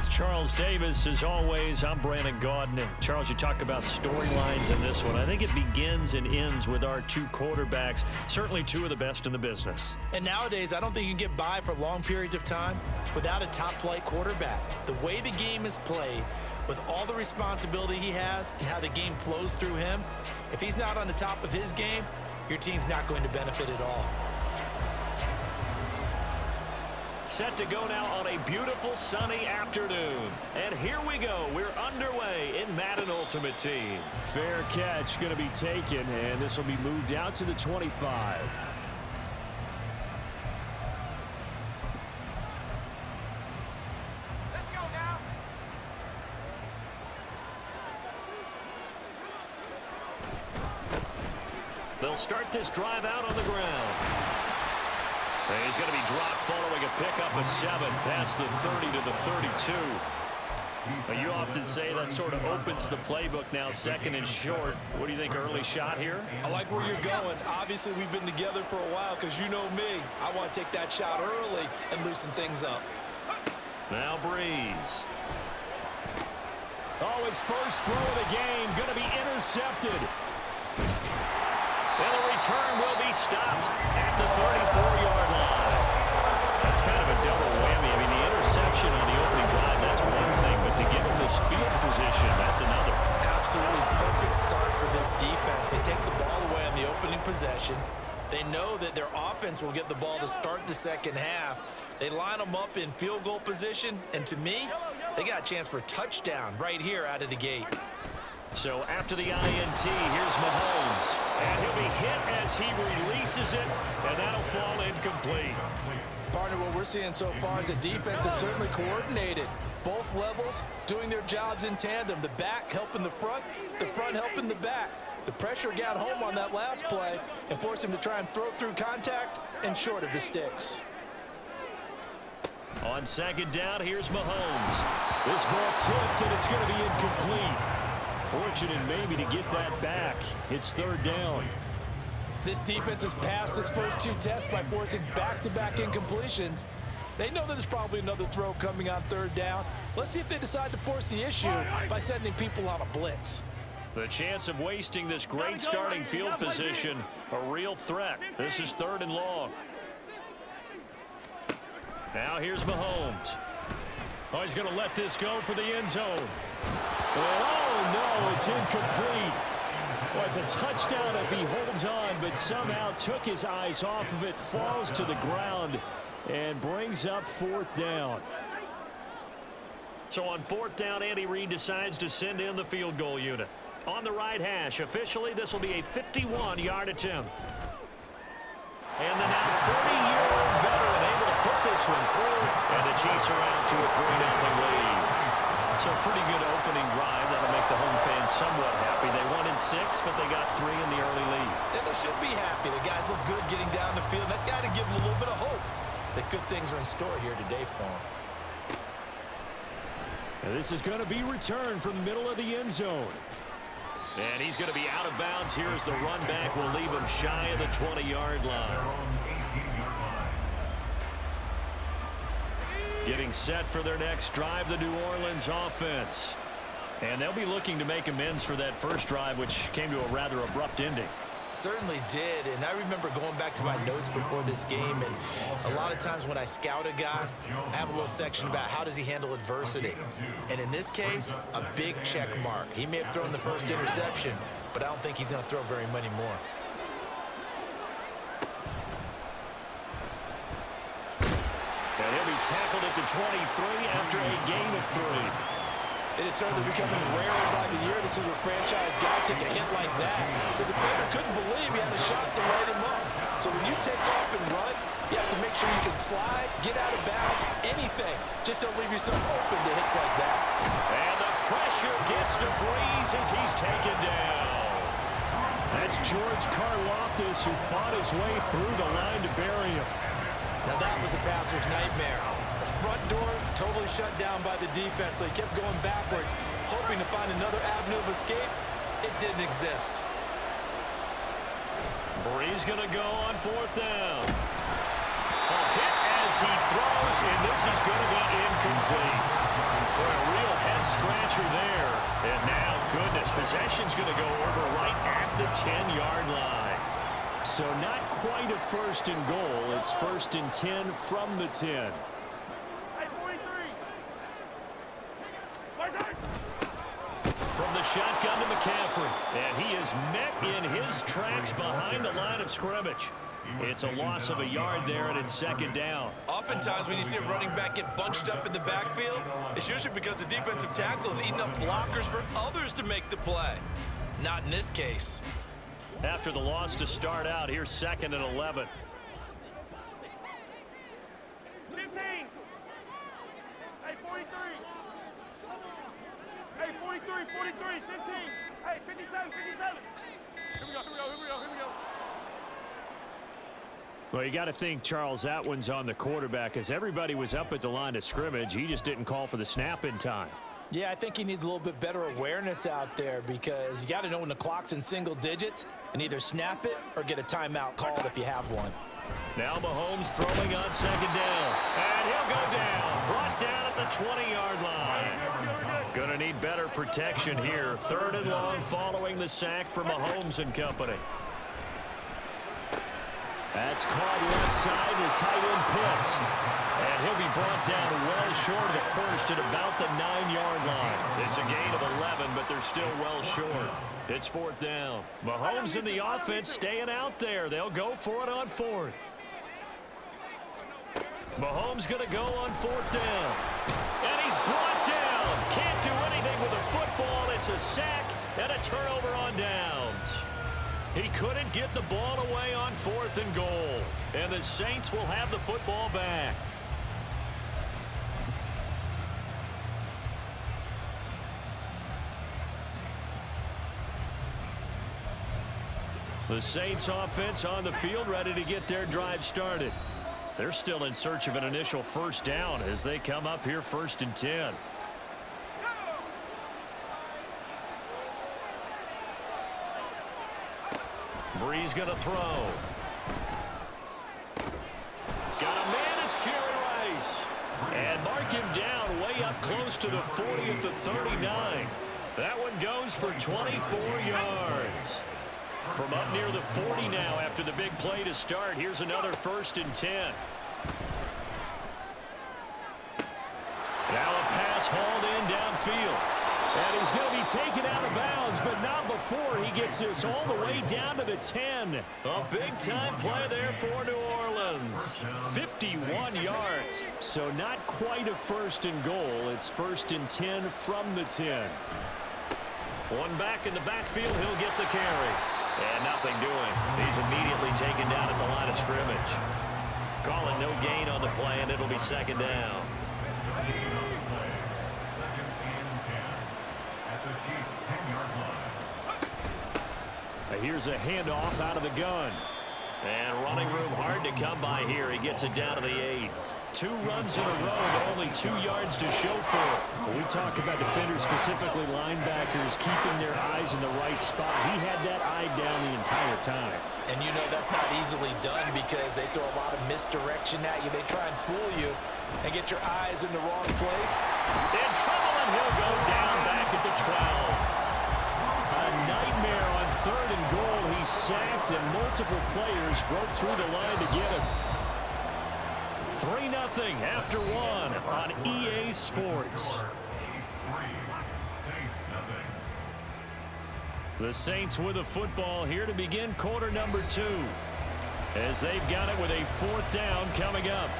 with Charles Davis. As always, I'm Brandon Gaudin. Charles, you talk about storylines in this one. I think it begins and ends with our two quarterbacks, certainly two of the best in the business. And nowadays, I don't think you can get by for long periods of time without a top-flight quarterback. The way the game is played, with all the responsibility he has and how the game flows through him, if he's not on the top of his game, your team's not going to benefit at all. Set to go now on a beautiful sunny afternoon. And here we go. We're underway in Madden Ultimate Team. Fair catch going to be taken, and this will be moved out to the 25. Let's go now. They'll start this drive out on the ground. And he's going to be dropped following a pickup of 7 past the 30 to the 32. But you often say that sort of opens the playbook now, second and short. What do you think, early shot here? I like where you're going. Obviously, we've been together for a while because you know me. I want to take that shot early and loosen things up. Now Breeze. Oh, his first throw of the game going to be intercepted. And the return will be stopped at the 34-yard line. That's kind of a double whammy. I mean, the interception on the opening drive, that's one thing, but to give him this field position, that's another. Absolutely perfect start for this defense. They take the ball away on the opening possession. They know that their offense will get the ball to start the second half. They line them up in field goal position, and to me, they got a chance for a touchdown right here out of the gate. So after the INT, here's Mahomes. And he'll be hit as he releases it, and that'll fall incomplete. Partner, what we're seeing so far is the defense is certainly coordinated. Both levels doing their jobs in tandem. The back helping the front helping the back. The pressure got home on that last play and forced him to try and throw through contact and short of the sticks. On second down, here's Mahomes. This ball tipped, and it's going to be incomplete. Fortunate maybe to get that back. It's third down. This defense has passed its first two tests by forcing back-to-back incompletions. They know that there's probably another throw coming on third down. Let's see if they decide to force the issue by sending people on a blitz. The chance of wasting this great starting field position, a real threat. This is third and long. Now here's Mahomes. Oh, he's going to let this go for the end zone. Oh, no, it's incomplete. Well, it's a touchdown if he holds on, but somehow took his eyes off of it, falls to the ground, and brings up fourth down. So on fourth down, Andy Reid decides to send in the field goal unit. On the right hash, officially, this will be a 51-yard attempt. And the now 40-year-old veteran able to put this one through, and the Chiefs are out to a 3-0 lead. So a pretty good opening drive. That'll make the home fans somewhat happy. They won in 6, but they got 3 in the early lead. And they should be happy. The guys look good getting down the field. That's got to give them a little bit of hope that good things are in store here today for them. And this is going to be returned from the middle of the end zone. And he's going to be out of bounds. Here's the run back. We'll leave him shy of the 20-yard line. Getting set for their next drive, the New Orleans offense. And they'll be looking to make amends for that first drive, which came to a rather abrupt ending. Certainly did, and I remember going back to my notes before this game, and a lot of times when I scout a guy, I have a little section about how does he handle adversity. And in this case, a big check mark. He may have thrown the first interception, but I don't think he's going to throw very many more. And he'll be tackled at the 23 after a gain of 3. It is certainly becoming rarer by the year to see a franchise guy take a hit like that. The defender couldn't believe he had a shot to light him up. So when you take off and run, you have to make sure you can slide, get out of bounds, anything. Just don't leave yourself open to hits like that. And the pressure gets to Breeze as he's taken down. That's George Karlaftis, who fought his way through the line to bury him. Now that was a passer's nightmare. The front door totally shut down by the defense, so he kept going backwards, hoping to find another avenue of escape. It didn't exist. Breeze going to go on fourth down. A hit as he throws, and this is going to be incomplete. a real head-scratcher there. And now, goodness, possession's going to go over right at the 10-yard line. So not quite a first and goal. It's first and 10 from the 10. From the shotgun to McCaffrey. And he is met in his tracks behind the line of scrimmage. It's a loss of a yard there, and it's second down. Oftentimes when you see a running back get bunched up in the backfield, it's usually because the defensive tackle is eating up blockers for others to make the play. Not in this case. After the loss to start out, here's second and 11. 15. Hey, 43. Hey, 43, 43, 15. Hey, 57, 57. Here we go, here we go, here we go, here we go. Well, you got to think, Charles, that one's on the quarterback, as everybody was up at the line of scrimmage. He just didn't call for the snap in time. Yeah, I think he needs a little bit better awareness out there, because you got to know when the clock's in single digits and either snap it or get a timeout called if you have one. Now Mahomes throwing on second down. And he'll go down. Brought down at the 20-yard line. Gonna need better protection here. Third and long following the sack for Mahomes and company. That's caught left side to tight end Pitts. And he'll be brought down well short of the first at about the 9-yard line. It's a gain of 11, but they're still well short. It's fourth down. Mahomes and the offense staying out there. They'll go for it on fourth. Mahomes going to go on fourth down. And he's brought down. Can't do anything with a football. It's a sack and a turnover on downs. He couldn't get the ball away on fourth and goal. And the Saints will have the football back. The Saints offense on the field, ready to get their drive started. They're still in search of an initial first down as they come up here first and 10. Breeze going to throw. Got a man, it's Jerry Rice. And mark him down way up close to the 40 at the 39. That one goes for 24 yards. From up near the 40 now after the big play to start. Here's another first and 10. Now a pass hauled in downfield. And he's going to be taken out of bounds, but not before he gets this all the way down to the 10. A big-time play there for New Orleans. 51 yards. So not quite a first and goal. It's first and 10 from the 10. One back in the backfield. He'll get the carry. And nothing doing. He's immediately taken down at the line of scrimmage. Calling no gain on the play, and it'll be second down. Here's a handoff out of the gun. And running room hard to come by here. He gets it down to the 8. 2 runs in a row, but only 2 yards to show for it. When we talk about defenders, specifically linebackers, keeping their eyes in the right spot, he had that eye down the entire time. And you know that's not easily done because they throw a lot of misdirection at you. They try and fool you and get your eyes in the wrong place. In trouble, and he'll go down back at the 12. A nightmare on third and goal. He sacked, and multiple players broke through the line to get him. 3-0 after 1 on EA Sports. The Saints with a football here to begin quarter number 2. As they've got it with a fourth down coming up.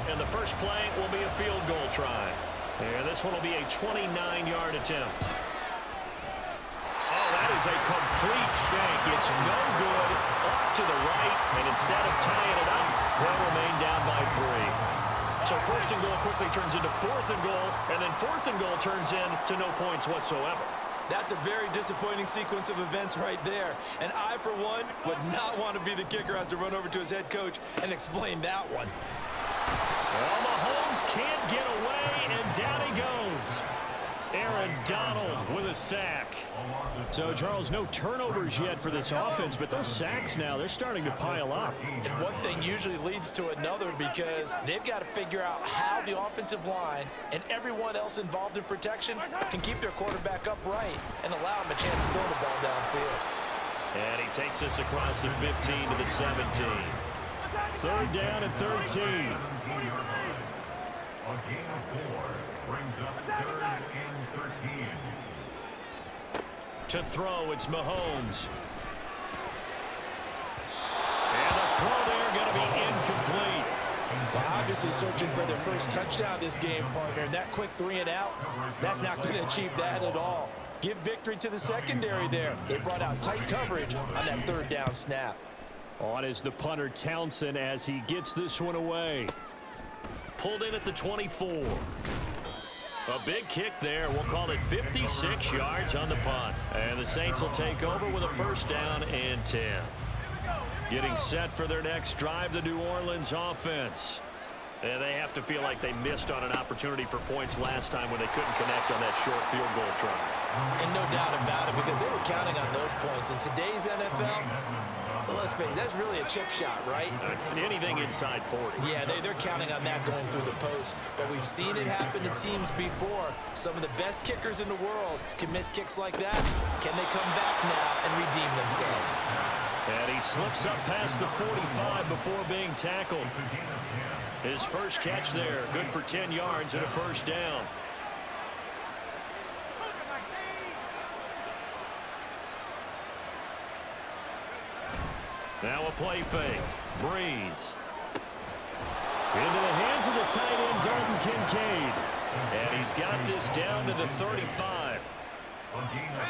And the first play will be a field goal try. And this one will be a 29-yard attempt. Oh, that is a complete shank. It's no good. Off to the right, and instead of tying it up, they'll remain down by 3. So first and goal quickly turns into fourth and goal, and then fourth and goal turns into no points whatsoever. That's a very disappointing sequence of events right there. And I, for one, would not want to be the kicker who has to run over to his head coach and explain that one. Well, Mahomes can't get away, and down he goes. Aaron Donald with a sack. So, Charles, no turnovers yet for this offense, but those sacks now, they're starting to pile up. And one thing usually leads to another because they've got to figure out how the offensive line and everyone else involved in protection can keep their quarterback upright and allow him a chance to throw the ball downfield. And he takes us across the 15 to the 17. Third down and 13. A gain of 4 brings up 3rd and 13. To throw, it's Mahomes. And the throw there going to be incomplete. Well, obviously searching for their first touchdown this game, partner. And that quick 3 and out, that's not going to achieve that at all. Give victory to the secondary there. They brought out tight coverage on that 3rd down snap. On is the punter Townsend as he gets this one away. Pulled in at the 24. A big kick there. We'll call it 56 yards on the punt. And the Saints will take over with a 1st down and 10. Getting set for their next drive, the New Orleans offense. And they have to feel like they missed on an opportunity for points last time when they couldn't connect on that short field goal try. And no doubt about it, because they were counting on those points. In today's NFL, let's face it, that's really a chip shot, right? It's anything inside 40. Yeah, they're counting on that going through the post. But we've seen it happen to teams before. Some of the best kickers in the world can miss kicks like that. Can they come back now and redeem themselves? And he slips up past the 45 before being tackled. His first catch there, good for 10 yards and a 1st down. Now a play fake. Breeze. Into the hands of the tight end, Dalton Kincaid. And he's got this down to the 35.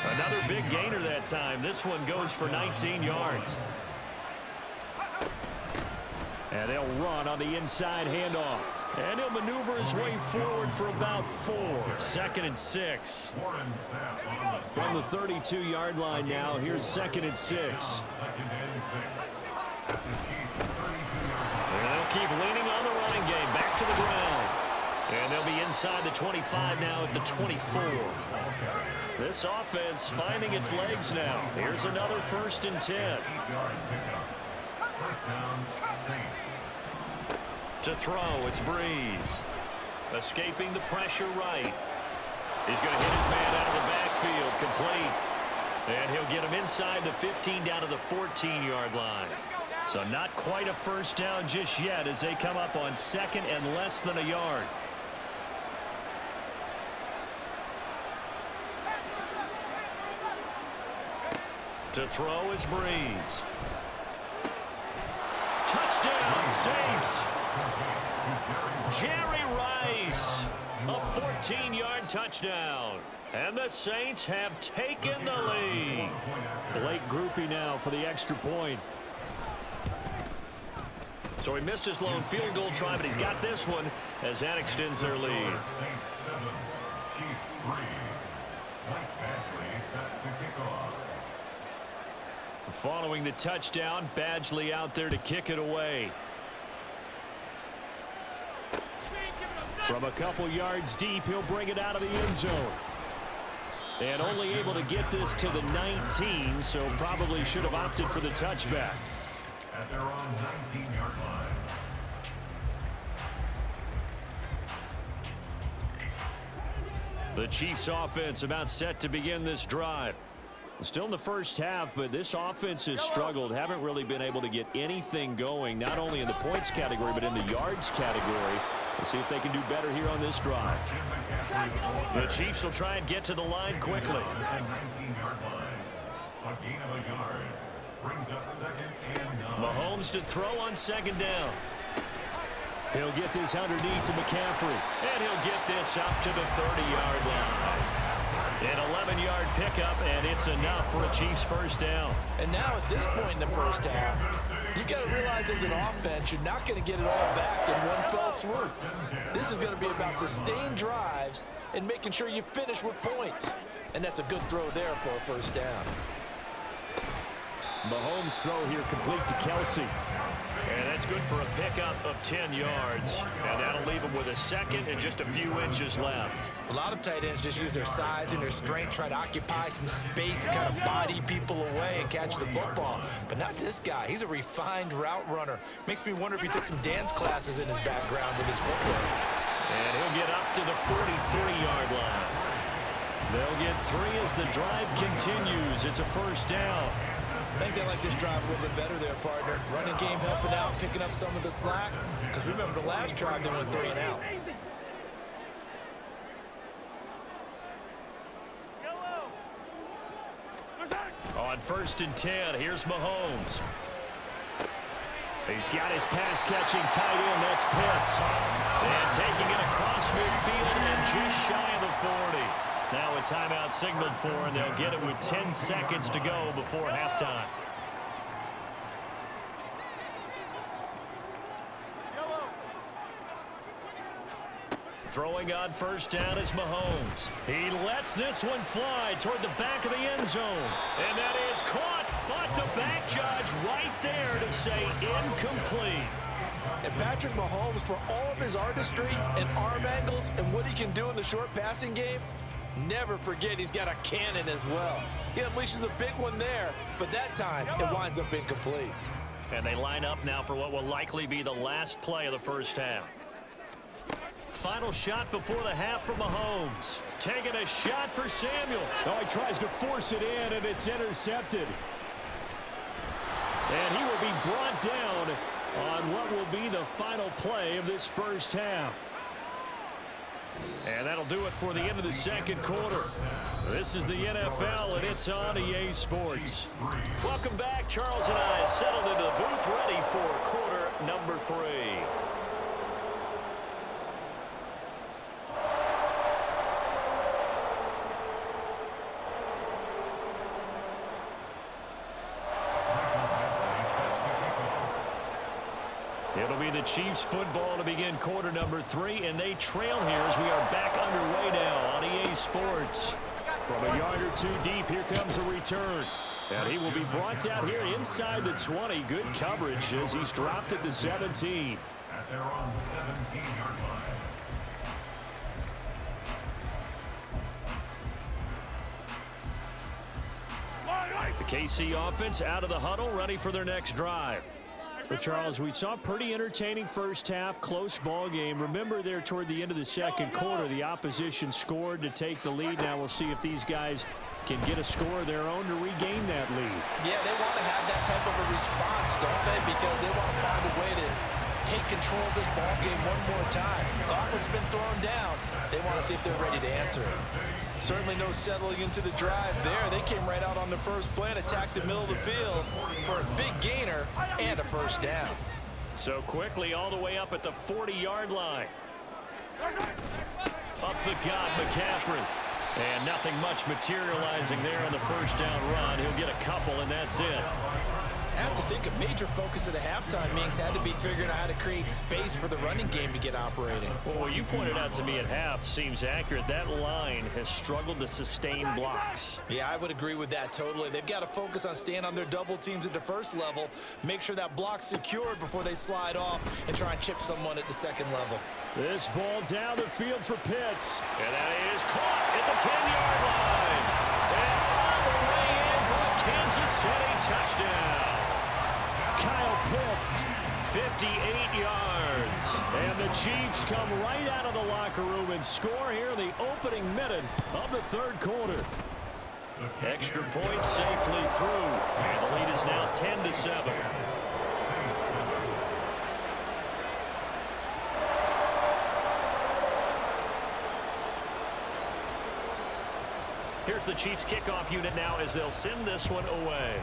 Another big gainer that time. This one goes for 19 yards. And they'll run on the inside handoff. And he'll maneuver his way forward for about 4. 2nd and 6. From the 32-yard line now, here's 2nd and 6. And they'll keep leaning on the running game. Back to the ground. And they'll be inside the 25 now at the 24. This offense finding its legs now. Here's another 1st and 10. To throw, it's Breeze. Escaping the pressure right. He's going to hit his man out of the backfield. Complete. And he'll get him inside the 15 down to the 14-yard line. So not quite a 1st down just yet as they come up on 2nd and less than a yard. To throw is Breeze. Touchdown, Saints. Jerry Rice, a 14-yard touchdown. And the Saints have taken the lead. Blake Groupie now for the extra point. So he missed his lone field goal try, but he's got this one as that extends their lead. Following the touchdown, Badgley out there to kick it away. From a couple yards deep, he'll bring it out of the end zone. And only able to get this to the 19, so probably should have opted for the touchback. At their own 19-yard line. The Chiefs offense about set to begin this drive. Still in the first half, but this offense has struggled. Haven't really been able to get anything going, not only in the points category, but in the yards category. We'll see if they can do better here on this drive. The Chiefs will try and get to the line quickly. A gain of a yard brings up 2nd and 9. Mahomes to throw on 2nd down. He'll get this underneath to McCaffrey. And he'll get this up to the 30-yard line. An 11-yard pickup, and it's enough for a Chiefs 1st down. And now at this point in the first half, you got to realize as an offense, you're not going to get it all back in one fell swoop. This is going to be about sustained drives and making sure you finish with points. And that's a good throw there for a 1st down. Mahomes' throw here complete to Kelsey. And that's good for a pickup of 10 yards. And that'll leave him with a second and just a few inches left. A lot of tight ends just use their size and their strength, try to occupy some space and kind of body people away and catch the football. But not this guy. He's a refined route runner. Makes me wonder if he took some dance classes in his background with his footwork. And he'll get up to the 43-yard line. They'll get 3 as the drive continues. It's a first down. I think they like this drive a little bit better there, partner. Running game helping out, picking up some of the slack. Because remember, the last drive, they went 3 and out. On 1st and 10, here's Mahomes. He's got his pass-catching tight end. That's Pitts. And taking it across midfield and just shy of the 40. Now a timeout signaled for, and they'll get it with 10 seconds to go before halftime. Throwing on 1st down is Mahomes. He lets this one fly toward the back of the end zone. And that is caught, but the back judge right there to say incomplete. And Patrick Mahomes, for all of his artistry and arm angles and what he can do in the short passing game, never forget he's got a cannon as well. He unleashes a big one there, but that time it winds up incomplete. And they line up now for what will likely be the last play of the first half. Final shot before the half for Mahomes. Taking a shot for Samuel. Oh, he tries to force it in, and it's intercepted. And he will be brought down on what will be the final play of this first half. And that'll do it for the end of the second quarter. This is the NFL, and it's on EA Sports. Welcome back. Charles and I settled into the booth, ready for quarter number 3. It'll be the Chiefs football to begin quarter number 3, and they trail here as we are back underway now on EA Sports. From a yard or 2 deep, here comes a return. And he will be brought down here inside the 20. Good coverage as he's dropped at the 17. At their own 17-yard line. The KC offense out of the huddle, ready for their next drive. But Charles, we saw a pretty entertaining first half, close ball game. Remember there toward the end of the second quarter, the opposition scored to take the lead. Now we'll see if these guys can get a score of their own to regain that lead. Yeah, they want to have that type of a response, don't they? Because they want to find a way to take control of this ball game one more time. Gauntlet's been thrown down. They want to see if they're ready to answer it. Certainly no settling into the drive there. They came right out on the first play and attacked the middle of the field for a big gainer and a first down. So quickly all the way up at the 40-yard line. Up the gut, McCaffrey. And nothing much materializing there on the first down run. He'll get a couple, and that's it. I have to think a major focus of the halftime meetings had to be figuring out how to create space for the running game to get operating. Well, what you pointed out to me at half seems accurate. That line has struggled to sustain blocks. Yeah, I would agree with that totally. They've got to focus on staying on their double teams at the first level, make sure that block's secured before they slide off and try and chip someone at the second level. This ball down the field for Pitts. And that is caught at the 10-yard line. And all the way in for a Kansas City touchdown. Kyle Pitts, 58 yards. and the Chiefs come right out of the locker room and score here in the opening minute of the third quarter. Extra point safely through, and the lead is now 10-7. Here's the Chiefs kickoff unit now as they'll send this one away.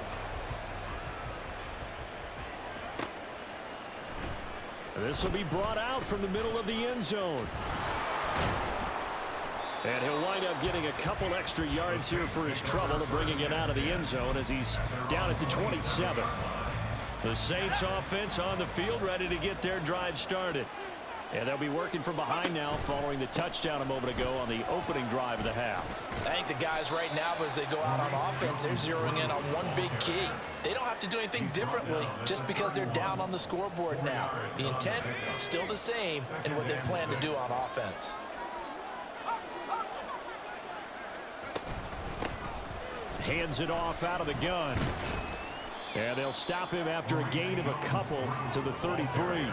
This will be brought out from the middle of the end zone. And he'll wind up getting a couple extra yards here for his trouble of bringing it out of the end zone as he's down at the 27. The Saints offense on the field ready to get their drive started. And they'll be working from behind now following the touchdown a moment ago on the opening drive of the half. I think the guys right now, as they go out on offense, they're zeroing in on one big key. They don't have to do anything differently just because they're down on the scoreboard now. The intent still the same in what they plan to do on offense. Hands it off out of the gun. And they'll stop him after a gain of a couple to the 33.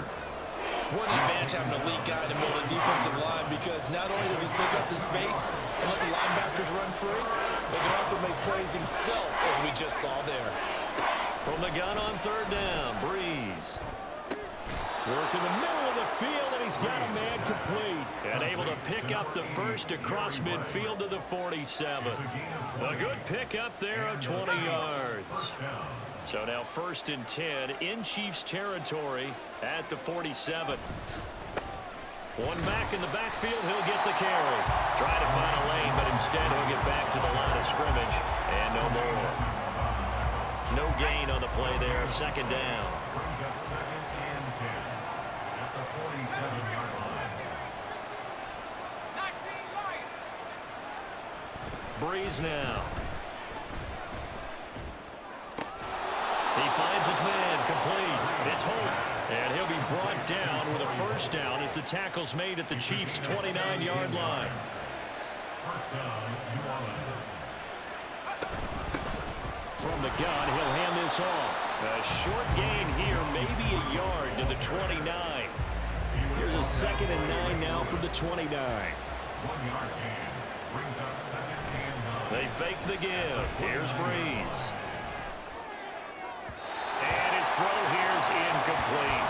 What an advantage having a elite guy in the middle of the defensive line, because not only does he take up the space and let the linebackers run free, but he can also make plays himself, as we just saw there. From the gun on third down, Breeze. Work in the middle of the field, and he's got a man complete. And able to pick up the first across midfield to the 47. A good pickup there of 20 yards. So now 1st and 10 in Chiefs territory at the 47. One back in the backfield, he'll get the carry. Try to find a lane, but instead he'll get back to the line of scrimmage. And no more. No gain on the play there, 2nd down. Brings up 2nd and 10 at the 47-yard line. Breeze now. He finds his man complete. It's Holt. And he'll be brought down with a 1st down as the tackle's made at the Chiefs' 29-yard line. 1st down, New Orleans. From the gun, he'll hand this off. A short gain here, maybe a yard to the 29. Here's a 2nd and 9 now from the 29. 1-yard gain. Brings up 2nd and 9. They fake the give. Here's Breeze. And his throw here's incomplete.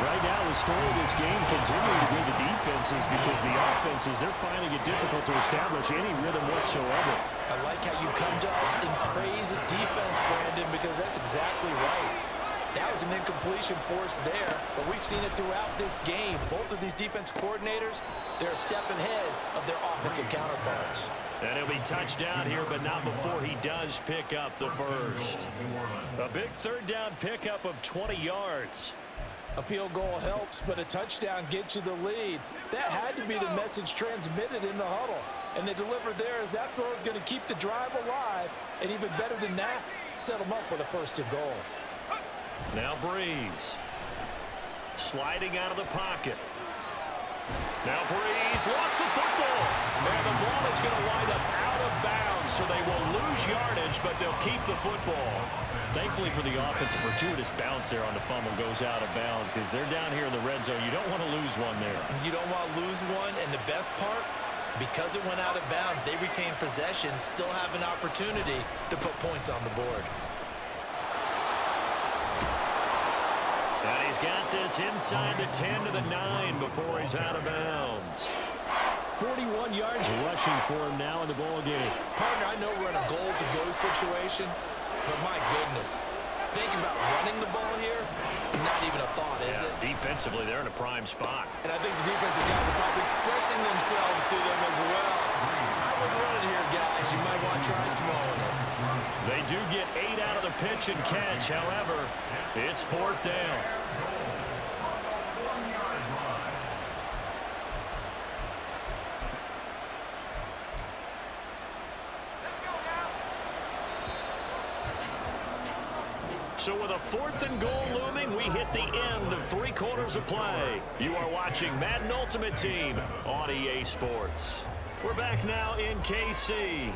Right now, the story of this game continuing to be the defenses, because the offenses, they're finding it difficult to establish any rhythm whatsoever. I like how you come to us in praise of defense, Brandon, because that's exactly right. That was an incompletion force there, but we've seen it throughout this game. Both of these defense coordinators, they're a step ahead of their offensive counterparts. And he'll be touched down here, but not before he does pick up the first. A big 3rd down pickup of 20 yards. A field goal helps, but a touchdown gets you the lead. That had to be the message transmitted in the huddle. And they delivered there, as that throw is going to keep the drive alive. And even better than that, set them up with a 1st and goal. Now Breeze. Sliding out of the pocket. Now Breeze lost the football. And the ball is going to wind up out of bounds, so they will lose yardage, but they'll keep the football. Thankfully for the offense, a fortuitous bounce there on the fumble goes out of bounds, because they're down here in the red zone. You don't want to lose one there. You don't want to lose one, and the best part, because it went out of bounds, they retain possession, still have an opportunity to put points on the board. And he's got this inside the 10 to the 9 before he's out of bounds. 41 yards rushing for him now in the ball game. Partner, I know we're in a goal-to-go situation, but my goodness, think about running the ball here, not even a thought, is it? Defensively, they're in a prime spot. And I think the defensive guys are probably expressing themselves to them as well. I wouldn't run it here, guys. You might want to try throwing it. They do get 8 out of the pitch and catch. However, it's 4th down. So with a 4th and goal looming, we hit the end of 3 quarters of play. You are watching Madden Ultimate Team on EA Sports. We're back now in KC.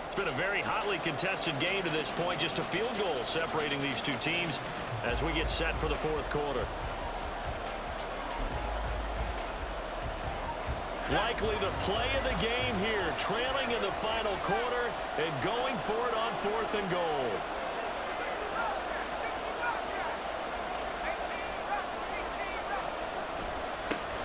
It's been a very hotly contested game to this point. Just a field goal separating these two teams as we get set for the 4th quarter. Likely the play of the game here, trailing in the final quarter and going for it on 4th and goal.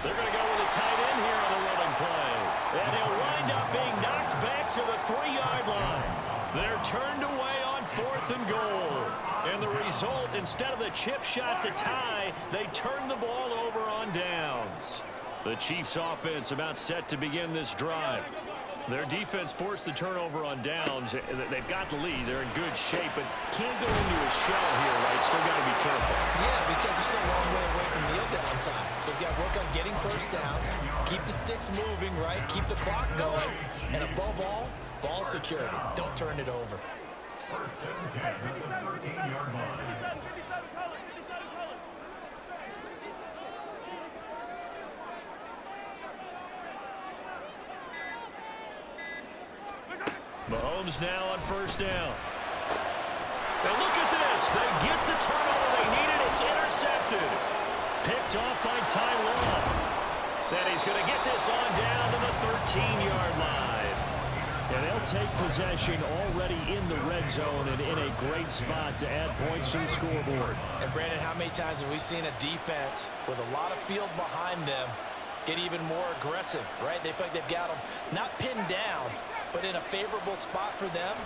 They're going to go with a tight end here on the running play. And he'll wind up being knocked back to the 3-yard line. They're turned away on 4th and goal. And the result, instead of the chip shot to tie, they turn the ball over on downs. The Chiefs offense about set to begin this drive. Their defense forced the turnover on downs. They've got the lead. They're in good shape, but can't go into a shell here, right? Still got to be careful. Yeah, because they're still a long way away from kneel down time. So you've got to work on getting first downs, keep the sticks moving, right? Keep the clock going, and above all, ball security. Don't turn it over. First and 10 at the 13-yard line. 57 colors, 57 colors. Mahomes now on first down. And look at this. They get the turnover they needed. It's intercepted. Picked off by Ty Law. Then he's going to get this on down to the 13-yard line. And they'll take possession already in the red zone and in a great spot to add points to the scoreboard. And Brandon, how many times have we seen a defense with a lot of field behind them get even more aggressive, right? They feel like they've got them not pinned down, but in a favorable spot for them,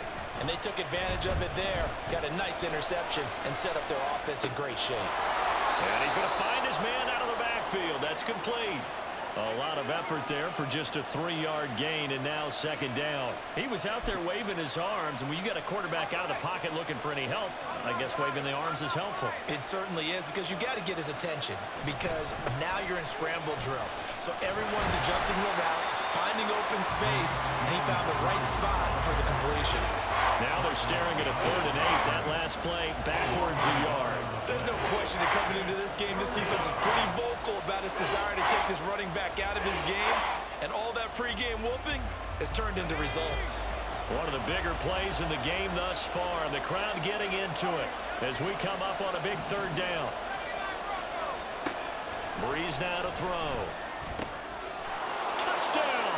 and they took advantage of it there. Got a nice interception and set up their offense in great shape. And he's going to find his man out of the backfield. That's complete. A lot of effort there for just a 3-yard gain, and now second down. He was out there waving his arms, and when you got a quarterback out of the pocket looking for any help, I guess waving the arms is helpful. It certainly is, because you got to get his attention, because now you're in scramble drill. So everyone's adjusting their routes, finding open space, and he found the right spot for the completion. Now they're staring at a 3rd and 8. That last play backwards a yard. There's no question that coming into this game, this defense is pretty vocal about its desire to take this running back out of his game, and all that pregame whooping has turned into results. One of the bigger plays in the game thus far, and the crowd getting into it as we come up on a big 3rd down. Breeze now to throw. Touchdown!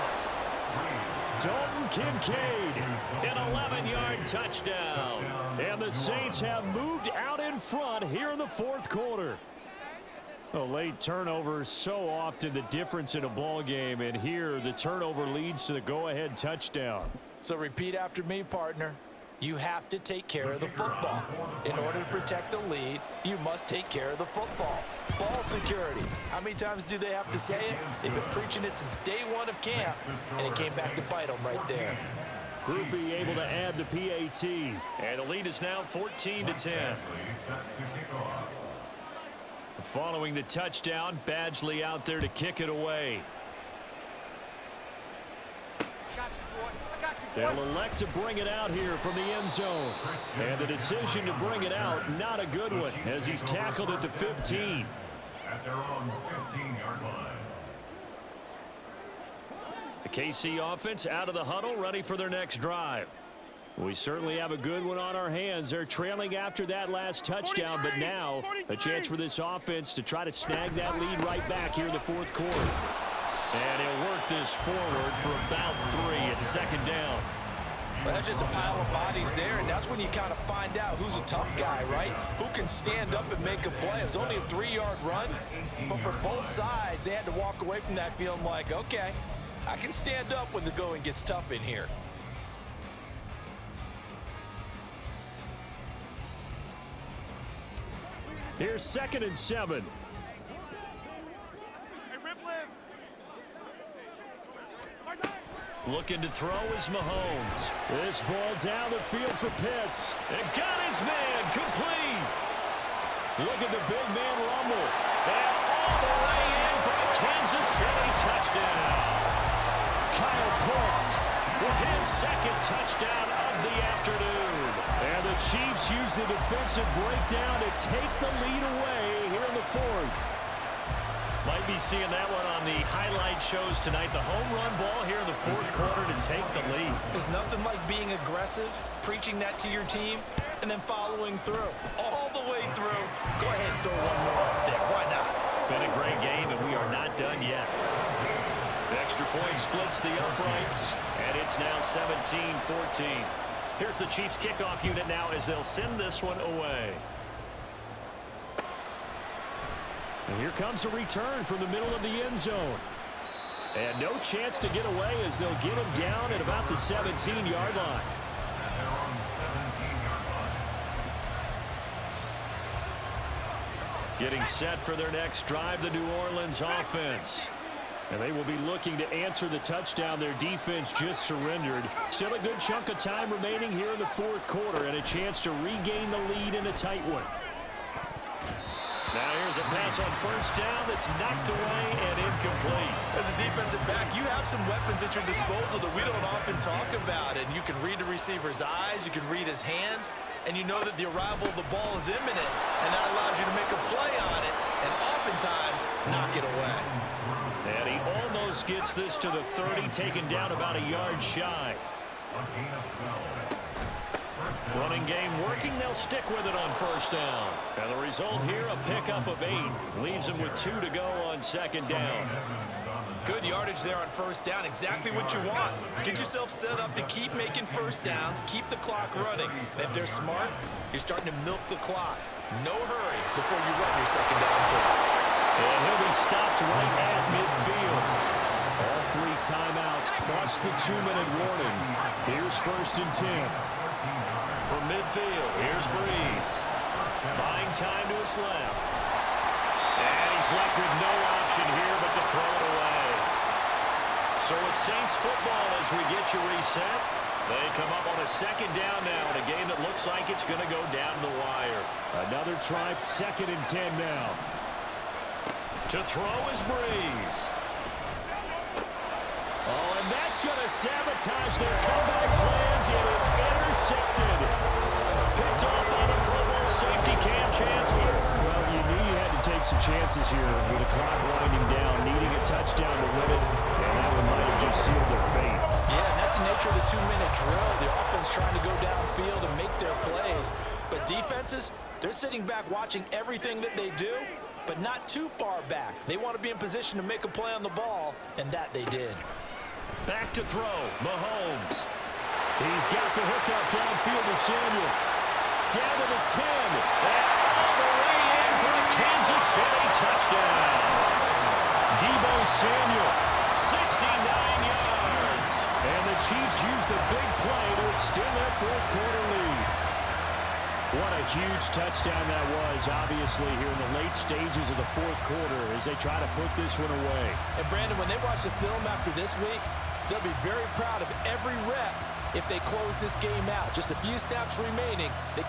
Dalton Kincaid, an 11-yard touchdown. And the Saints have moved out in front here in the 4th quarter. A late turnover, so often the difference in a ball game, and here the turnover leads to the go-ahead touchdown. So repeat after me, partner. You have to take care of the football. In order to protect the lead, you must take care of the football. Ball security. How many times do they have to say it? They've been preaching it since day one of camp, and it came back to bite them right there. Groupie able to add the PAT, and the lead is now 14-10. Following the touchdown, Badgley out there to kick it away. They'll elect to bring it out here from the end zone. And the decision to bring it out, not a good one, as he's tackled at the 15. At their own 15-yard line. The KC offense out of the huddle, ready for their next drive. We certainly have a good one on our hands. They're trailing after that last touchdown, but now a chance for this offense to try to snag that lead right back here in the 4th quarter. And he'll work this forward for about 3 at second down. Well, that's just a pile of bodies there, and that's when you kind of find out who's a tough guy, right? Who can stand up and make a play. It was only a 3-yard run, but for both sides, they had to walk away from that feeling like, okay, I can stand up when the going gets tough in here. Here's 2nd and 7. Looking to throw is Mahomes. This ball down the field for Pitts. And got his man complete. Look at the big man rumble. And all the way in for a Kansas City touchdown. Kyle Pitts with his 2nd touchdown of the afternoon. And the Chiefs use the defensive breakdown to take the lead away here in the 4th. Might be seeing that one on the highlight shows tonight. The home run ball here in the 4th quarter to take the lead. There's nothing like being aggressive, preaching that to your team, and then following through. All the way through. Go ahead and throw one more up there. Why not? Been a great game, and we are not done yet. The extra point splits the uprights, and it's now 17-14. Here's the Chiefs kickoff unit now as they'll send this one away. And here comes a return from the middle of the end zone. And no chance to get away as they'll get him down at about the 17-yard line. Getting set for their next drive, the New Orleans offense. And they will be looking to answer the touchdown their defense just surrendered. Still a good chunk of time remaining here in the fourth quarter and a chance to regain the lead in a tight one. Now here's a pass on first down that's knocked away and incomplete. As a defensive back, you have some weapons at your disposal that we don't often talk about. And you can read the receiver's eyes, you can read his hands, and you know that the arrival of the ball is imminent. And that allows you to make a play on it and oftentimes knock it away. And he almost gets this to the 30, taken down about a yard shy. Running game working. They'll stick with it on first down. And the result here, a pickup of 8. Leaves them with 2 to go on second down. Good yardage there on first down. Exactly what you want. Get yourself set up to keep making first downs, keep the clock running. And if they're smart, you're starting to milk the clock. No hurry before you run your second down play. And he'll be stopped right at midfield. All 3 timeouts plus the 2-minute warning. Here's first and 10. From midfield, here's Breeze. Buying time to his left. And he's left with no option here but to throw it away. So it's Saints football as we get you reset. They come up on a second down now in a game that looks like it's going to go down the wire. Another try, second and 10 now. To throw is Breeze. Oh, and that's going to sabotage their comeback plans. It is intercepted. Picked off by the Pro Bowl safety Cam Chancellor. Well, you knew you had to take some chances here with the clock winding down, needing a touchdown to win it, and that one might have just sealed their fate. Yeah, and that's the nature of the 2-minute drill. The offense trying to go downfield and make their plays. But defenses, they're sitting back watching everything that they do, but not too far back. They want to be in position to make a play on the ball, and that they did. Back to throw, Mahomes. He's got the hook up downfield to Samuel. Down to the 10. And all the way in for a Kansas City touchdown. Deebo Samuel. 69 yards. And the Chiefs use the big play to extend their fourth quarter lead. What a huge touchdown that was, obviously, here in the late stages of the fourth quarter as they try to put this one away. And, Brandon, when they watch the film after this week, they'll be very proud of every rep if they close this game out. Just a few snaps remaining. They